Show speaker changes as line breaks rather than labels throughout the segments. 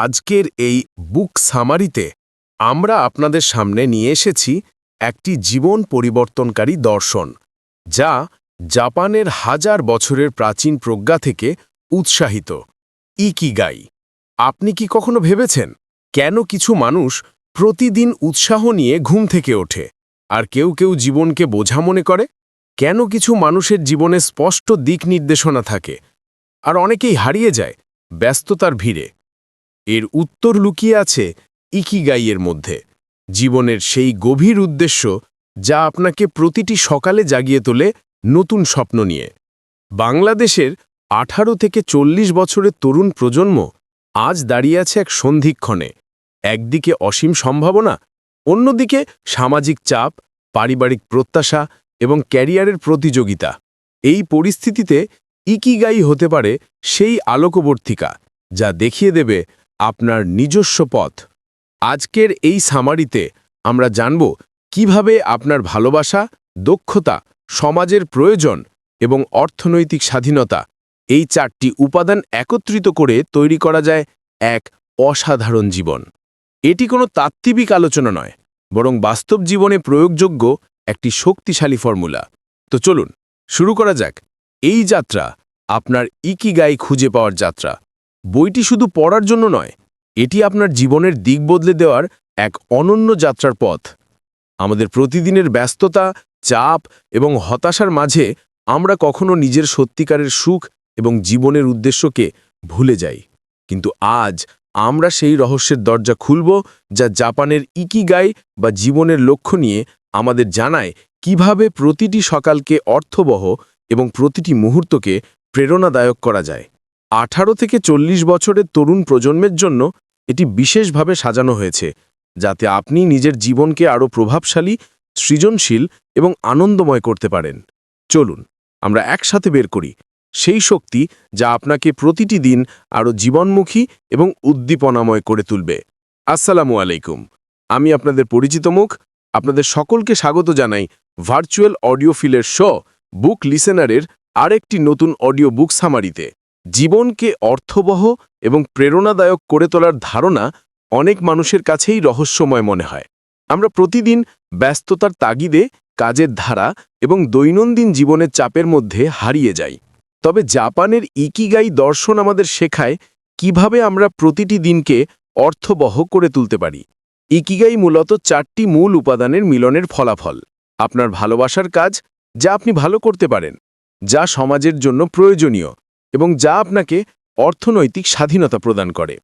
আজকের এই বুক সামারিতে আমরা আপনাদের সামনে নিয়ে এসেছি একটি জীবন পরিবর্তনকারী দর্শন যা জাপানের হাজার বছরের প্রাচীন প্রজ্ঞা থেকে উৎসাহিত ইকিগাই। আপনি কি কখনো ভেবেছেন কেন কিছু মানুষ প্রতিদিন উৎসাহ নিয়ে ঘুম থেকে ওঠে আর কেউ কেউ জীবনকে বোঝা মনে করে? কেন কিছু মানুষের জীবনে স্পষ্ট দিক নির্দেশনা থাকে আর অনেকেই হারিয়ে যায় ব্যস্ততার ভিড়ে? এর উত্তর লুকিয়ে আছে ইকিগাইয়ের মধ্যে, জীবনের সেই গভীর উদ্দেশ্য যা আপনাকে প্রতিটি সকালে জাগিয়ে তোলে নতুন স্বপ্ন নিয়ে। বাংলাদেশের 18 থেকে 40 বছরের তরুণ প্রজন্ম আজ দাঁড়িয়ে আছে এক সন্ধিক্ষণে। একদিকে অসীম সম্ভাবনা, অন্যদিকে সামাজিক চাপ, পারিবারিক প্রত্যাশা এবং ক্যারিয়ারের প্রতিযোগিতা। এই পরিস্থিতিতে ইকিগাই হতে পারে সেই আলোকবর্তিকা যা দেখিয়ে দেবে আপনার নিজস্ব পথ। আজকের এই সামারিতে আমরা জানব কিভাবে আপনার ভালোবাসা, দক্ষতা, সমাজের প্রয়োজন এবং অর্থনৈতিক স্বাধীনতা, এই 4টি উপাদান একত্রিত করে তৈরি করা যায় এক অসাধারণ জীবন। এটি কোনো তাত্ত্বিক আলোচনা নয়, বরং বাস্তব জীবনে প্রয়োগযোগ্য একটি শক্তিশালী ফর্মুলা। তো চলুন শুরু করা যাক এই যাত্রা, আপনার ইকিগাই খুঁজে পাওয়ার যাত্রা। বইটি শুধু পড়ার জন্য নয়, এটি আপনার জীবনের দিক বদলে দেওয়ার এক অনন্য যাত্রার পথ। আমাদের প্রতিদিনের ব্যস্ততা, চাপ এবং হতাশার মাঝে আমরা কখনো নিজের সত্যিকারের সুখ এবং জীবনের উদ্দেশ্যকে ভুলে যাই। কিন্তু আজ আমরা সেই রহস্যের দরজা খুলব যা জাপানের ইকিগাই বা জীবনের লক্ষ্য নিয়ে আমাদের জানায় কিভাবে প্রতিটি সকালকে অর্থবহ এবং প্রতিটি মুহূর্তকে প্রেরণাদায়ক করা যায়। 18 থেকে 40 বছরের তরুণ প্রজন্মের জন্য এটি বিশেষভাবে সাজানো হয়েছে, যাতে আপনি নিজের জীবনকে আরও প্রভাবশালী, সৃজনশীল এবং আনন্দময় করতে পারেন। চলুন আমরা একসাথে বের করি সেই শক্তি যা আপনাকে প্রতিটি দিন আরও জীবনমুখী এবং উদ্দীপনাময় করে তুলবে। আসসালামু আলাইকুম, আমি আপনাদের পরিচিত মুখ। আপনাদের সকলকে স্বাগত জানাই ভার্চুয়াল অডিও ফিলের শো বুক লিসেনারের আরেকটি নতুন অডিও বুক সামারিতে। জীবনকে অর্থবহ এবং প্রেরণাদায়ক করে তোলার ধারণা অনেক মানুষের কাছেই রহস্যময় মনে হয়। আমরা প্রতিদিন ব্যস্ততার তাগিদে, কাজের ধারা এবং দৈনন্দিন জীবনের চাপের মধ্যে হারিয়ে যাই। তবে জাপানের ইকিগাই দর্শন আমাদের শেখায় কিভাবে আমরা প্রতিটি দিনকে অর্থবহ করে তুলতে পারি। ইকিগাই মূলত 4টি মূল উপাদানের মিলনের ফলাফল। আপনার ভালোবাসার কাজ, যা আপনি ভালো করতে পারেন, যা সমাজের জন্য প্রয়োজনীয় এবং যা আপনাকে অর্থনৈতিক স্বাধীনতা প্রদান করে।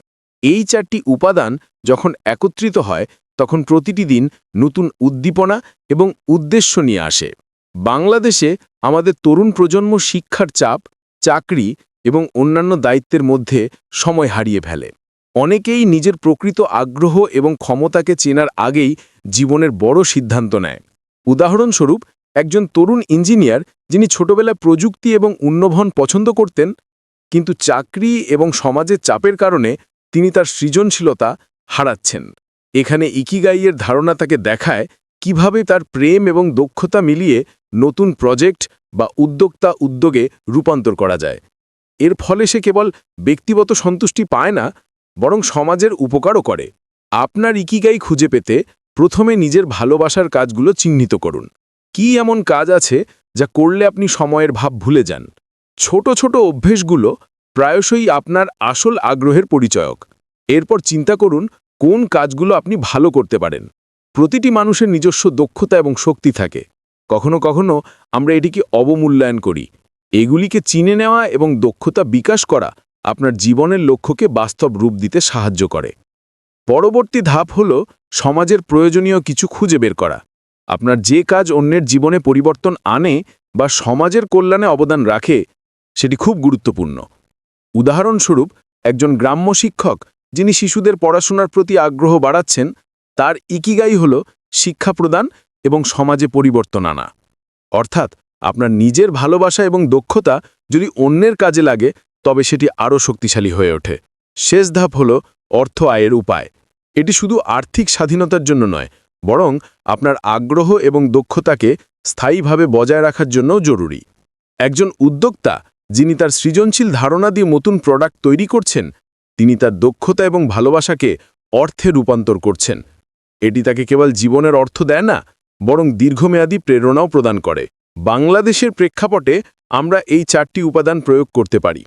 এই 4টি উপাদান যখন একত্রিত হয় তখন প্রতিটি দিন নতুন উদ্দীপনা এবং উদ্দেশ্য নিয়ে আসে। বাংলাদেশে আমাদের তরুণ প্রজন্ম শিক্ষার চাপ, চাকরি এবং অন্যান্য দায়িত্বের মধ্যে সময় হারিয়ে ফেলে। অনেকেই নিজের প্রকৃত আগ্রহ এবং ক্ষমতাকে চেনার আগেই জীবনের বড় সিদ্ধান্ত নেয়। উদাহরণস্বরূপ, একজন তরুণ ইঞ্জিনিয়ার যিনি ছোটবেলায় প্রযুক্তি এবং উন্নয়ন পছন্দ করতেন, কিন্তু চাকরি এবং সমাজের চাপের কারণে তিনি তার সৃজনশীলতা হারাচ্ছেন। এখানে ইকিগাইয়ের ধারণা তাকে দেখায় কিভাবে তার প্রেম এবং দক্ষতা মিলিয়ে নতুন প্রজেক্ট বা উদ্যোগে রূপান্তর করা যায়। এর ফলে সে কেবল ব্যক্তিগত সন্তুষ্টি পায় না, বরং সমাজের উপকারও করে। আপনার ইকিগাই খুঁজে পেতে প্রথমে নিজের ভালোবাসার কাজগুলো চিহ্নিত করুন। কি এমন কাজ আছে যা করলে আপনি সময়ের ভাব ভুলে যান? ছোট ছোট অভ্যেসগুলো প্রায়শই আপনার আসল আগ্রহের পরিচয়ক। এরপর চিন্তা করুন কোন কাজগুলো আপনি ভালো করতে পারেন। প্রতিটি মানুষের নিজস্ব দক্ষতা এবং শক্তি থাকে। কখনো কখনো আমরা এটিকে অবমূল্যায়ন করি। এগুলিকে চিনে নেওয়া এবং দক্ষতা বিকাশ করা আপনার জীবনের লক্ষ্যকে বাস্তব রূপ দিতে সাহায্য করে। পরবর্তী ধাপ হল সমাজের প্রয়োজনীয় কিছু খুঁজে বের করা। আপনার যে কাজ অন্যের জীবনে পরিবর্তন আনে বা সমাজের কল্যাণে অবদান রাখে, সেটি খুব গুরুত্বপূর্ণ। উদাহরণস্বরূপ, একজন গ্রাম্য শিক্ষক যিনি শিশুদের পড়াশোনার প্রতি আগ্রহ বাড়াচ্ছেন, তার ইকিগাই হল শিক্ষা প্রদান এবং সমাজে পরিবর্তন আনা। অর্থাৎ আপনার নিজের ভালোবাসা এবং দক্ষতা যদি অন্যের কাজে লাগে, তবে সেটি আরও শক্তিশালী হয়ে ওঠে। শেষ ধাপ হল অর্থ আয়ের উপায়। এটি শুধু আর্থিক স্বাধীনতার জন্য নয়, বরং আপনার আগ্রহ এবং দক্ষতাকে স্থায়ীভাবে বজায় রাখার জন্যও জরুরি। একজন উদ্যোক্তা যিনি তার সৃজনশীল ধারণা দিয়ে নতুন প্রোডাক্ট তৈরি করছেন, তিনি তার দক্ষতা এবং ভালোবাসাকে অর্থে রূপান্তর করছেন। এটি তাকে কেবল জীবনের অর্থ দেয় না, বরং দীর্ঘমেয়াদী প্রেরণাও প্রদান করে। বাংলাদেশের প্রেক্ষাপটে আমরা এই 4টি উপাদান প্রয়োগ করতে পারি।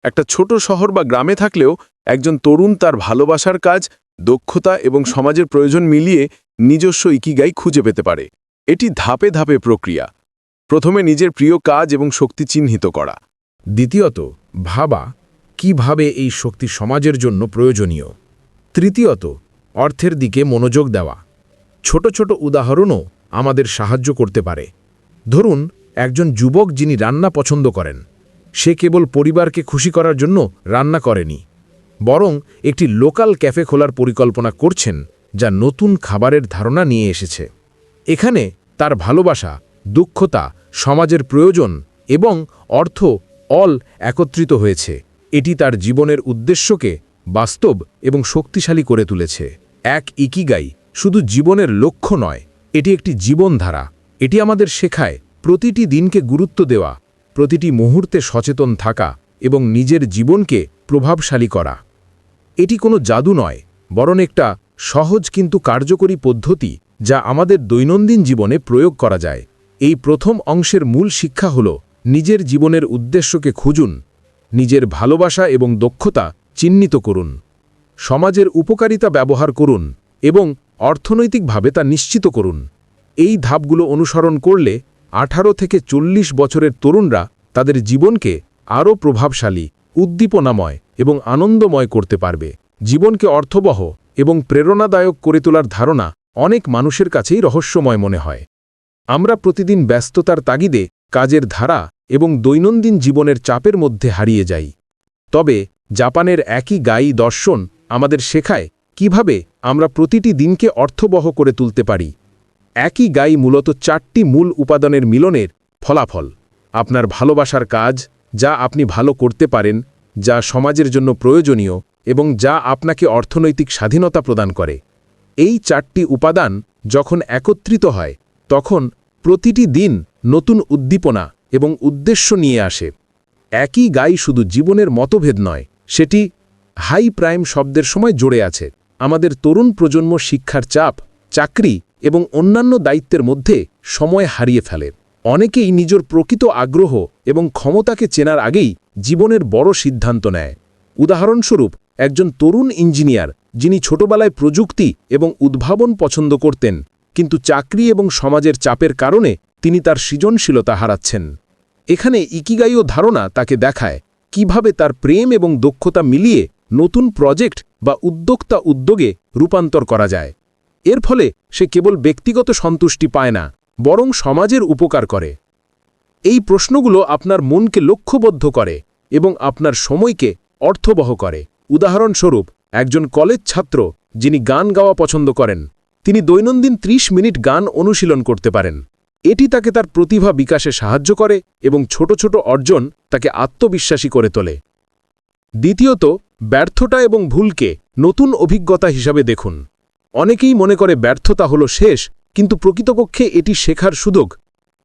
একটা ছোট শহর বা গ্রামে থাকলেও একজন তরুণ তার ভালোবাসার কাজ, দক্ষতা এবং সমাজের প্রয়োজন মিলিয়ে নিজস্ব ইকিগাই খুঁজে পেতে পারে। এটি ধাপে ধাপে প্রক্রিয়া। প্রথমে নিজের প্রিয় কাজ এবং শক্তি চিহ্নিত করা।
দ্বিতীয়ত, ভাবা কিভাবে এই শক্তি সমাজের জন্য প্রয়োজনীয়। তৃতীয়ত, অর্থের দিকে মনোযোগ দেওয়া। ছোট ছোট উদাহরণও আমাদের সাহায্য করতে পারে। ধরুন, একজন যুবক যিনি রান্না পছন্দ করেন, সে কেবল পরিবারকে খুশি করার জন্য রান্না করেনি, বরং একটি লোকাল ক্যাফে খোলার পরিকল্পনা করছেন, যা নতুন খাবারের ধারণা নিয়ে এসেছে। এখানে তার ভালোবাসা, দক্ষতা, সমাজের প্রয়োজন এবং অর্থ অল একত্রিত হয়েছে। এটি তার জীবনের উদ্দেশ্যকে বাস্তব এবং শক্তিশালী করে তুলেছে। এক ইকিগাই শুধু জীবনের লক্ষ্য নয়, এটি একটি জীবনধারা। এটি আমাদের শেখায় প্রতিটি দিনকে গুরুত্ব দেওয়া, প্রতিটি মুহূর্তে সচেতন থাকা এবং নিজের জীবনকে প্রভাবশালী করা। এটি কোনো জাদু নয়, বরং একটা সহজ কিন্তু কার্যকরী পদ্ধতি যা আমাদের দৈনন্দিন জীবনে প্রয়োগ করা যায়। এই প্রথম অংশের মূল শিক্ষা হল নিজের জীবনের উদ্দেশ্যকে খুঁজুন, নিজের ভালোবাসা এবং দক্ষতা চিহ্নিত করুন, সমাজের উপকারিতা ব্যবহার করুন এবং অর্থনৈতিকভাবে তা নিশ্চিত করুন। এই ধাপগুলো অনুসরণ করলে 18 থেকে 40 বছরের তরুণরা তাদের জীবনকে আরও প্রভাবশালী, উদ্দীপনাময় এবং আনন্দময় করতে পারবে। জীবনকে অর্থবহ এবং প্রেরণাদায়ক করে তোলার ধারণা অনেক মানুষের কাছেই রহস্যময় মনে হয়। আমরা প্রতিদিন ব্যস্ততার তাগিদে কাজের ধারা এবং দৈনন্দিন জীবনের চাপের মধ্যে হারিয়ে যাই। তবে জাপানের ইকিগাই দর্শন আমাদের শেখায় কিভাবে আমরা প্রতিটি দিনকে অর্থবহ করে তুলতে পারি। ইকিগাই মূলত 4টি মূল উপাদানের মিলনের ফলাফল। আপনার ভালোবাসার কাজ, যা আপনি ভালো করতে পারেন, যা সমাজের জন্য প্রয়োজনীয় এবং যা আপনাকে অর্থনৈতিক স্বাধীনতা প্রদান করে। এই 4টি উপাদান যখন একত্রিত হয়, তখন প্রতিটি দিন নতুন উদ্দীপনা এবং উদ্দেশ্য নিয়ে আসে। ইকিগাই শুধু জীবনের মতভেদ নয়, সেটি হাই প্রাইম শব্দের সময় জড়ে আছে। আমাদের তরুণ প্রজন্ম শিক্ষার চাপ, চাকরি এবং অন্যান্য দায়িত্বের মধ্যে সময় হারিয়ে ফেলে। অনেকেই নিজের প্রকৃত আগ্রহ এবং ক্ষমতাকে চেনার আগেই জীবনের বড় সিদ্ধান্ত নেয়। উদাহরণস্বরূপ, একজন তরুণ ইঞ্জিনিয়ার যিনি ছোটবেলায় প্রযুক্তি এবং উদ্ভাবন পছন্দ করতেন, কিন্তু চাকরি এবং সমাজের চাপের কারণে তিনি তার সৃজনশীলতা হারাচ্ছেন। এখানে ইকিগাই ধারণা তাকে দেখায় কিভাবে তার প্রেম এবং দক্ষতা মিলিয়ে নতুন প্রজেক্ট বা উদ্যোগে রূপান্তর করা যায়। এর ফলে সে কেবল ব্যক্তিগত সন্তুষ্টি পায় না, বরং সমাজের উপকার করে। এই প্রশ্নগুলো আপনার মনকে লক্ষ্যবদ্ধ করে এবং আপনার সময়কে অর্থবহ করে। উদাহরণস্বরূপ, একজন কলেজ ছাত্র যিনি গান গাওয়া পছন্দ করেন, তিনি দৈনন্দিন 30 মিনিট গান অনুশীলন করতে পারেন। এটি তাকে তার প্রতিভা বিকাশে সাহায্য করে এবং ছোট ছোট অর্জন তাকে আত্মবিশ্বাসী করে তোলে। দ্বিতীয়ত, ব্যর্থতা এবং ভুলকে নতুন অভিজ্ঞতা হিসাবে দেখুন। অনেকেই মনে করে ব্যর্থতা হলো শেষ, কিন্তু প্রকৃতপক্ষে এটি শেখার সুযোগ।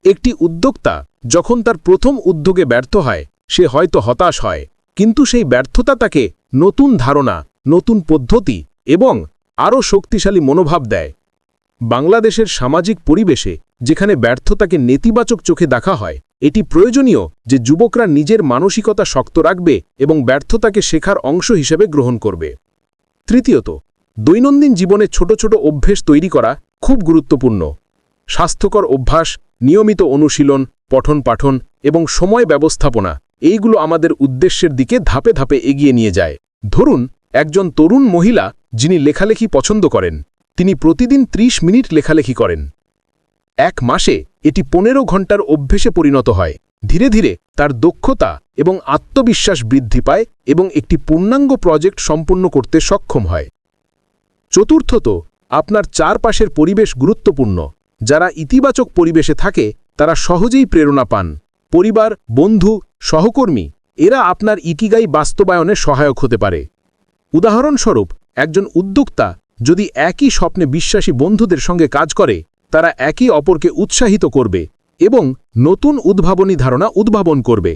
একটি উদ্যোক্তা যখন তার প্রথম উদ্যোগে ব্যর্থ হয়, সে হয়তো হতাশ হয়, কিন্তু সেই ব্যর্থতা তাকে নতুন ধারণা, নতুন পদ্ধতি এবং আরও শক্তিশালী মনোভাব দেয়। বাংলাদেশের সামাজিক পরিবেশে যেখানে ব্যর্থতাকে নেতিবাচক চোখে দেখা হয়, এটি প্রয়োজনীয় যে যুবকরা নিজের মানসিকতা শক্ত রাখবে এবং ব্যর্থতাকে শেখার অংশ হিসেবে গ্রহণ করবে। তৃতীয়ত, দৈনন্দিন জীবনে ছোট ছোট অভ্যেস তৈরি করা খুব গুরুত্বপূর্ণ। স্বাস্থ্যকর অভ্যাস, নিয়মিত অনুশীলন, পঠন পাঠন এবং সময় ব্যবস্থাপনা, এইগুলো আমাদের উদ্দেশ্যের দিকে ধাপে ধাপে এগিয়ে নিয়ে যায়। ধরুন, একজন তরুণ মহিলা যিনি লেখালেখি পছন্দ করেন, তিনি প্রতিদিন 30 মিনিট লেখালেখি করেন। 1 মাসে এটি 15 ঘন্টার অভ্যেসে পরিণত হয়। ধীরে ধীরে তার দক্ষতা এবং আত্মবিশ্বাস বৃদ্ধি পায় এবং একটি পূর্ণাঙ্গ প্রজেক্ট সম্পূর্ণ করতে সক্ষম হয়। চতুর্থত, আপনার চারপাশের পরিবেশ গুরুত্বপূর্ণ। যারা ইতিবাচক পরিবেশে থাকে তারা সহজেই প্রেরণা পান। পরিবার, বন্ধু, সহকর্মী, এরা আপনার ইকিগাই বাস্তবায়নে সহায়ক হতে পারে। উদাহরণস্বরূপ, একজন উদ্যোক্তা যদি একই স্বপ্নে বিশ্বাসী বন্ধুদের সঙ্গে কাজ করে, তারা একে অপরকে উৎসাহিত করবে এবং নতুন উদ্ভাবনী ধারণা উদ্ভাবন করবে।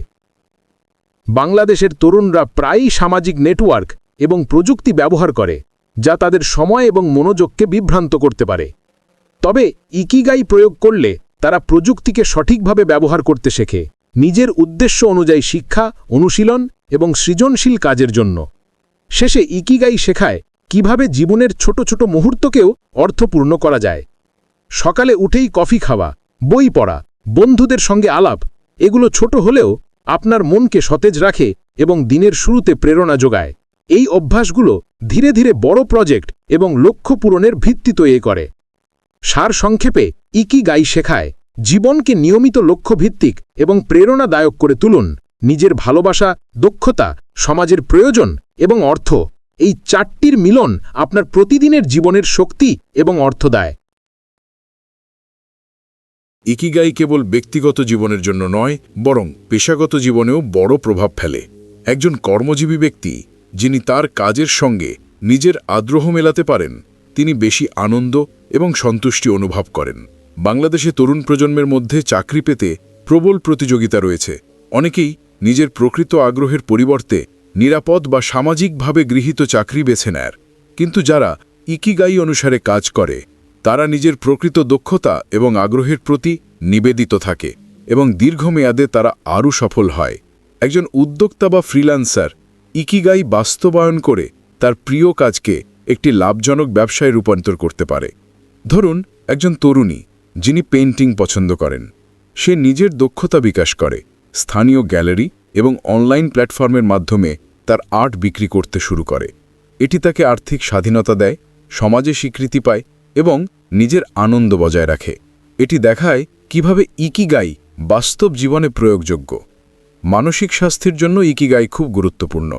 বাংলাদেশের তরুণরা প্রায়ই সামাজিক নেটওয়ার্ক এবং প্রযুক্তি ব্যবহার করে যা তাদের সময় এবং মনোযোগকে বিভ্রান্ত করতে পারে। তবে ইকিগাই প্রয়োগ করলে তারা প্রযুক্তিকে সঠিকভাবে ব্যবহার করতে শেখে, নিজের উদ্দেশ্য অনুযায়ী শিক্ষা, অনুশীলন এবং সৃজনশীল কাজের জন্য। শেষে ইকিগাই শেখায় কিভাবে জীবনের ছোট ছোট মুহূর্তকেও অর্থপূর্ণ করা যায়। সকালে উঠেই কফি খাওয়া, বই পড়া, বন্ধুদের সঙ্গে আলাপ, এগুলো ছোট হলেও আপনার মনকে সতেজ রাখে এবং দিনের শুরুতে প্রেরণা যোগায়। এই অভ্যাসগুলো ধীরে ধীরে বড় প্রজেক্ট এবং লক্ষ্য পূরণের ভিত্তি তৈরি করে। সারসংক্ষেপে ইকিগাই শেখায় জীবনকে নিয়মিত লক্ষ্যভিত্তিক এবং প্রেরণাদায়ক করে তুলুন। নিজের ভালোবাসা, দক্ষতা, সমাজের প্রয়োজন এবং অর্থ, এই চারটির মিলন আপনার প্রতিদিনের জীবনের শক্তি এবং অর্থ দেয়।
ইকিগাই কেবল ব্যক্তিগত জীবনের জন্য নয়, বরং পেশাগত জীবনেও বড় প্রভাব ফেলে। একজন কর্মজীবী ব্যক্তি যিনি তার কাজের সঙ্গে নিজের আগ্রহ মেলাতে পারেন, তিনি বেশি আনন্দ এবং সন্তুষ্টি অনুভব করেন। বাংলাদেশে তরুণ প্রজন্মের মধ্যে চাকরি পেতে প্রবল প্রতিযোগিতা রয়েছে। অনেকেই নিজের প্রকৃত আগ্রহের পরিবর্তে নিরাপদ বা সামাজিকভাবে গৃহীত চাকরি বেছে নেয়। কিন্তু যারা ইকিগাই অনুসারে কাজ করে, তারা নিজের প্রকৃত দক্ষতা এবং আগ্রহের প্রতি নিবেদিত থাকে এবং দীর্ঘমেয়াদে তারা আরও সফল হয়। একজন উদ্যোক্তা বা ফ্রিল্যান্সার ইকিগাই বাস্তবায়ন করে তার প্রিয় কাজকে একটি লাভজনক ব্যবসায় রূপান্তর করতে পারে। ধরুন, একজন তরুণী যিনি পেইন্টিং পছন্দ করেন, সে নিজের দক্ষতা বিকাশ করে, স্থানীয় গ্যালারি এবং অনলাইন প্ল্যাটফর্মের মাধ্যমে তার আর্ট বিক্রি করতে শুরু করে। এটি তাকে আর্থিক স্বাধীনতা দেয়, সমাজে স্বীকৃতি পায় এবং নিজের আনন্দ বজায় রাখে। এটি দেখায় কিভাবে ইকিগাই বাস্তব জীবনে প্রয়োগযোগ্য। মানসিক স্বাস্থ্যের জন্য ইকিগাই খুব গুরুত্বপূর্ণ।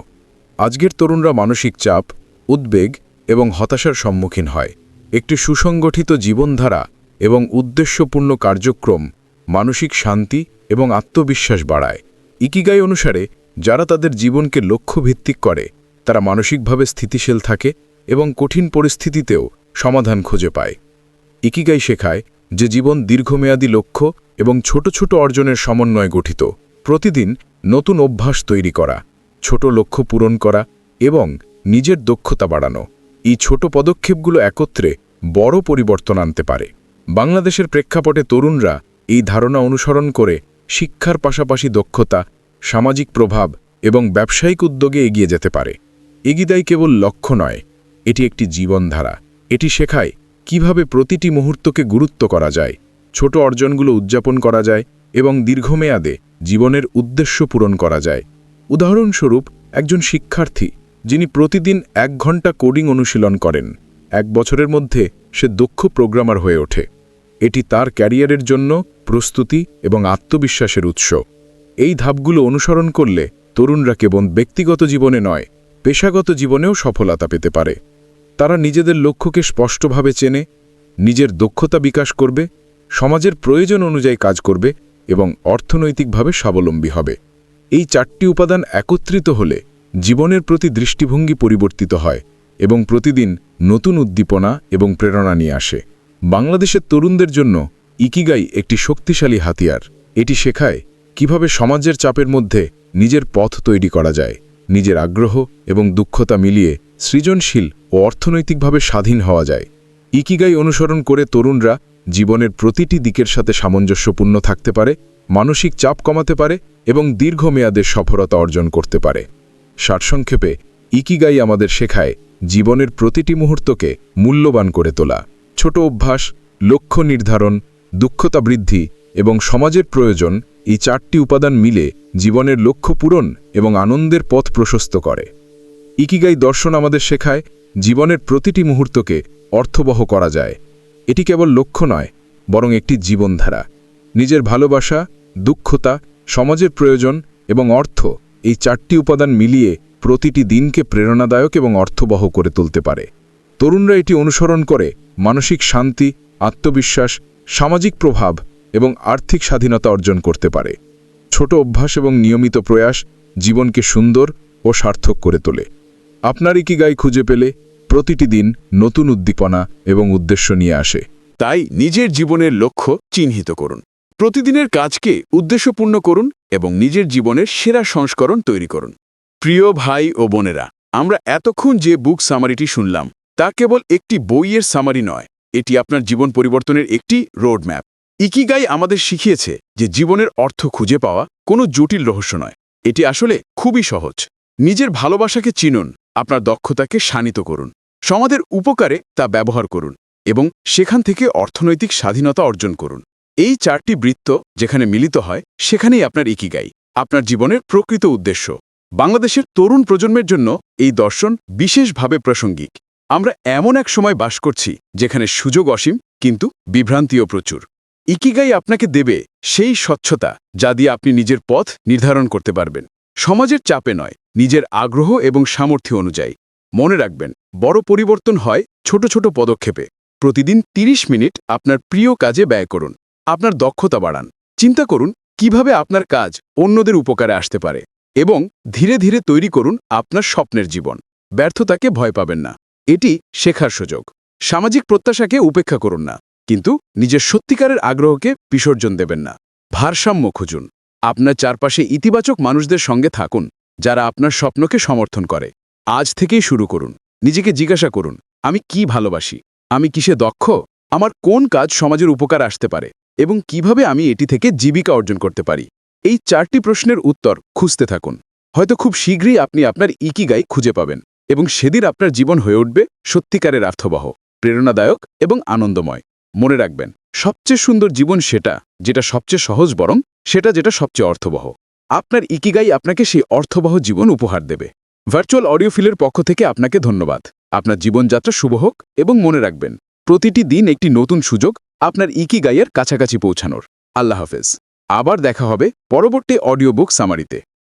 আজকের তরুণরা মানসিক চাপ, উদ্বেগ এবং হতাশার সম্মুখীন হয়। একটি সুসংগঠিত জীবনধারা এবং উদ্দেশ্যপূর্ণ কার্যক্রম মানসিক শান্তি এবং আত্মবিশ্বাস বাড়ায়। ইকিগাই অনুসারে যারা তাদের জীবনকে লক্ষ্যভিত্তিক করে, তারা মানসিকভাবে স্থিতিশীল থাকে এবং কঠিন পরিস্থিতিতেও সমাধান খুঁজে পায়। ইকিগাই শেখায় যে জীবন দীর্ঘমেয়াদী লক্ষ্য এবং ছোট ছোট অর্জনের সমন্বয়ে গঠিত। প্রতিদিন নতুন অভ্যাস তৈরি করা, ছোট লক্ষ্য পূরণ করা এবং নিজের দক্ষতা বাড়ানো, এই ছোট পদক্ষেপগুলো একত্রে বড় পরিবর্তন আনতে পারে। বাংলাদেশের প্রেক্ষাপটে তরুণরা এই ধারণা অনুসরণ করে শিক্ষার পাশাপাশি দক্ষতা, সামাজিক প্রভাব এবং ব্যবসায়িক উদ্যোগে এগিয়ে যেতে পারে। ইকিগাই কেবল লক্ষ্য নয়, এটি একটি জীবনধারা। এটি শেখায় কিভাবে প্রতিটি মুহূর্তকে গুরুত্ব করা যায়, ছোট অর্জনগুলো উদযাপন করা যায় এবং দীর্ঘমেয়াদে জীবনের উদ্দেশ্য পূরণ করা যায়। উদাহরণস্বরূপ, একজন শিক্ষার্থী যিনি প্রতিদিন 1 ঘন্টা কোডিং অনুশীলন করেন, 1 বছরের মধ্যে সে দক্ষ প্রোগ্রামার হয়ে ওঠে। এটি তার ক্যারিয়ারের জন্য প্রস্তুতি এবং আত্মবিশ্বাসের উৎস। এই ধাপগুলো অনুসরণ করলে তরুণরা কেবল ব্যক্তিগত জীবনে নয়, পেশাগত জীবনেও সফলতা পেতে পারে। তারা নিজেদের লক্ষ্যকে স্পষ্টভাবে চেনে, নিজের দক্ষতা বিকাশ করবে, সমাজের প্রয়োজন অনুযায়ী কাজ করবে এবং অর্থনৈতিকভাবে স্বাবলম্বী হবে। এই 4টি উপাদান একত্রিত হলে জীবনের প্রতি দৃষ্টিভঙ্গি পরিবর্তিত হয় এবং প্রতিদিন নতুন উদ্দীপনা এবং প্রেরণা নিয়ে আসে। বাংলাদেশের তরুণদের জন্য ইকিগাই একটি শক্তিশালী হাতিয়ার। এটি শেখায় কিভাবে সমাজের চাপের মধ্যে নিজের পথ তৈরি করা যায়, নিজের আগ্রহ এবং দক্ষতা মিলিয়ে সৃজনশীল ও অর্থনৈতিকভাবে স্বাধীন হওয়া যায়। ইকিগাই অনুসরণ করে তরুণরা জীবনের প্রতিটি দিকের সাথে সামঞ্জস্যপূর্ণ থাকতে পারে, মানসিক চাপ কমাতে পারে এবং দীর্ঘমেয়াদে সফলতা অর্জন করতে পারে। সারসংক্ষেপে, ইকিগাই আমাদের শেখায় জীবনের প্রতিটি মুহূর্তকে মূল্যবান করে তোলা। ছোট অভ্যাস, লক্ষ্য নির্ধারণ, দক্ষতা বৃদ্ধি এবং সমাজের প্রয়োজন, এই 4টি উপাদান মিলে জীবনের লক্ষ্য পূরণ এবং আনন্দের পথ প্রশস্ত করে। ইকিগাই দর্শন আমাদের শেখায় জীবনের প্রতিটি মুহূর্তকে অর্থবহ করা যায়। এটি কেবল লক্ষ্য নয়, বরং একটি জীবনধারা। নিজের ভালোবাসা, দক্ষতা, সমাজের প্রয়োজন এবং অর্থ, এই 4টি উপাদান মিলিয়ে প্রতিটি দিনকে প্রেরণাদায়ক এবং অর্থবহ করে তুলতে পারে। তরুণরা এটি অনুসরণ করে মানসিক শান্তি, আত্মবিশ্বাস, সামাজিক প্রভাব এবং আর্থিক স্বাধীনতা অর্জন করতে পারে। ছোট অভ্যাস এবং নিয়মিত প্রয়াস জীবনকে সুন্দর ও সার্থক করে তোলে। আপনার ইকিগাই খুঁজে পেলে প্রতিটি দিন নতুন উদ্দীপনা এবং উদ্দেশ্য নিয়ে আসে।
তাই নিজের জীবনের লক্ষ্য চিহ্নিত করুন, প্রতিদিনের কাজকে উদ্দেশ্যপূর্ণ করুন এবং নিজের জীবনের সেরা সংস্করণ তৈরি করুন। প্রিয় ভাই ও বোনেরা,
আমরা এতক্ষণ যে বুক সামারিটি শুনলাম তা কেবল একটি বইয়ের সামারি নয়, এটি আপনার জীবন পরিবর্তনের একটি রোডম্যাপ। ইকিগাই আমাদের শিখিয়েছে যে জীবনের অর্থ খুঁজে পাওয়া কোনো জটিল রহস্য নয়, এটি আসলে খুবই সহজ। নিজের ভালোবাসাকে চিনুন, আপনার দক্ষতাকে শানিত করুন, সমাজের উপকারে তা ব্যবহার করুন এবং সেখান থেকে অর্থনৈতিক স্বাধীনতা অর্জন করুন। এই 4টি বৃত্ত যেখানে মিলিত হয় সেখানেই আপনার ইকিগাই, আপনার জীবনের প্রকৃত উদ্দেশ্য। বাংলাদেশের তরুণ প্রজন্মের জন্য এই দর্শন বিশেষভাবে প্রাসঙ্গিক। আমরা এমন এক সময় বাস করছি যেখানে সুযোগ অসীম কিন্তু বিভ্রান্তিও প্রচুর। ইকিগাই আপনাকে দেবে সেই স্বচ্ছতা যা দিয়ে আপনি নিজের পথ নির্ধারণ করতে পারবেন, সমাজের চাপে নয়, নিজের আগ্রহ এবং সামর্থ্য অনুযায়ী। মনে রাখবেন, বড় পরিবর্তন হয় ছোট ছোট পদক্ষেপে। প্রতিদিন 30 মিনিট আপনার প্রিয় কাজে ব্যয় করুন, আপনার দক্ষতা বাড়ান, চিন্তা করুন কিভাবে আপনার কাজ অন্যদের উপকারে আসতে পারে এবং ধীরে ধীরে তৈরি করুন আপনার স্বপ্নের জীবন। ব্যর্থতাকে ভয় পাবেন না, এটি শেখার সুযোগ। সামাজিক প্রত্যাশাকে উপেক্ষা করুন না, কিন্তু নিজের সত্যিকারের আগ্রহকে বিসর্জন দেবেন না। ভারসাম্য খুঁজুন, আপনার চারপাশে ইতিবাচক মানুষদের সঙ্গে থাকুন যারা আপনার স্বপ্নকে সমর্থন করে। আজ থেকেই শুরু করুন, নিজেকে জিজ্ঞাসা করুন, আমি কি ভালোবাসি, আমি কিসে দক্ষ, আমার কোন কাজ সমাজের উপকার আসতে পারে এবং কিভাবে আমি এটি থেকে জীবিকা অর্জন করতে পারি। এই 4টি প্রশ্নের উত্তর খুঁজতে থাকুন। হয়তো খুব শীঘ্রই আপনি আপনার ইকিগাই খুঁজে পাবেন এবং সেদিন আপনার জীবন হয়ে উঠবে সত্যিকারের অর্থবহ, প্রেরণাদায়ক এবং আনন্দময়। মনে রাখবেন, সবচেয়ে সুন্দর জীবন সেটা যেটা সবচেয়ে সহজ, বরং সেটা যেটা সবচেয়ে অর্থবহ। আপনার ইকিগাই আপনাকে সেই অর্থবহ জীবন উপহার দেবে। ভার্চুয়াল অডিওফিলের পক্ষ থেকে আপনাকে ধন্যবাদ। আপনার জীবনযাত্রা শুভ হোক এবং মনে রাখবেন, প্রতিটি দিন একটি নতুন সুযোগ আপনার ইকিগাইয়ের কাছাকাছি পৌঁছানোর। আল্লাহ হাফেজ। আবার দেখা হবে পরবর্তী অডিও বুক সামারিতে।